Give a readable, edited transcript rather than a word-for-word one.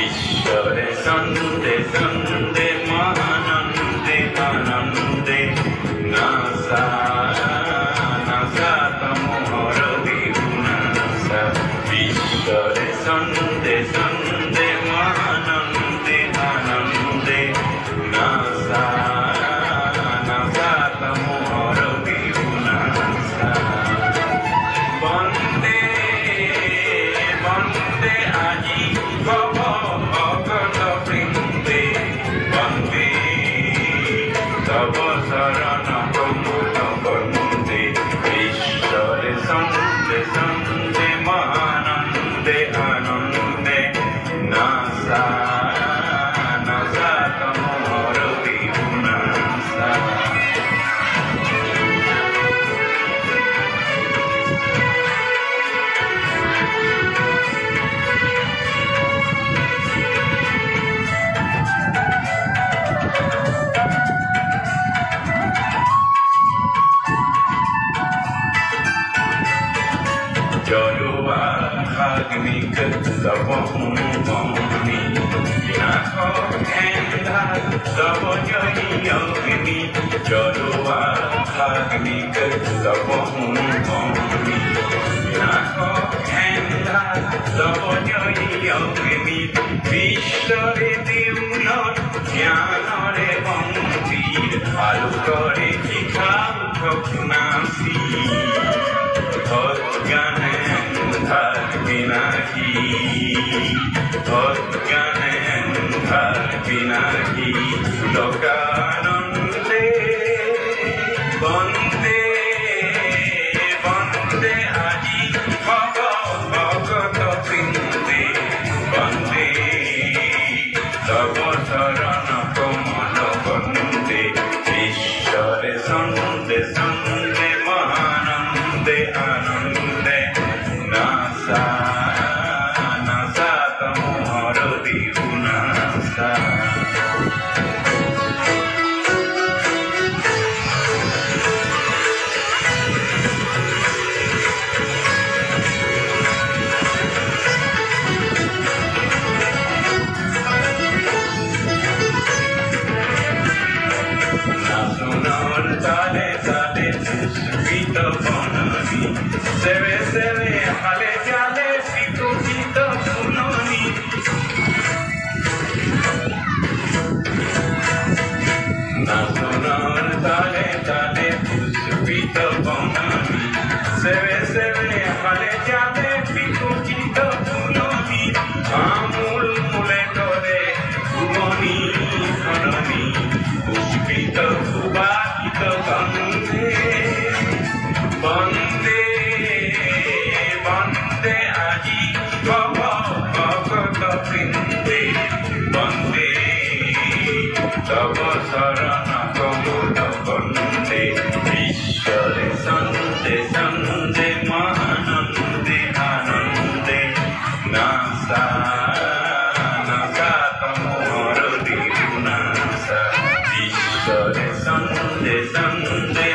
ঈশ্বরে সন্দে সন্দে মহানন্দে আনন্দে নাসা নাসা তমোহর বিহুনাসা ঈশ্বরে সন্দে সন্দে মহানন্দে আনন্দে নাসা নাসা তমোহর বিহুনাসা বন্দে বন্দে আজি ভগত বৃন্দে বন্দে তব শরণ কমল বন্দে ঈশ্বরে সন্দে সন্দে মহানন্দে আনন্দে নাসা নাসা তমোহর বিহুনাসা Joloagnik Savomoni Yako Kenda Savojoyogni Joloagnik Savomoni Yako Kenda Savojoyogni Vishore Divnor Jnanore Bangir Alukore Chikau Thoknasi Bhagane Binahi Bhagane Binahi Lokanande Bande Bande Aji Bhagata Brinde Bande Tava Sarana Kamala Bande Ishare Sande Sande Mahanande Anande Nasa Nasa Tamor Divunasa Nasunor Tale Tale Suspita Bonani Seve Seve Hale Jale Sito Sito Sunoni Nasunor Tale Tale Suspita Bonani Seve Seve Hale Jale Sito Sito Sunoni Amul Mule Tore Sunoni Sunoni Puspita Subakita Bande Bande Bande Aji Bhagata Brinde Bande Tava Sarana Kamala Bande Ishare Sande Sande Mahanande Anande Nasa Nasa Tamor Divunasa Ishare Sande Sande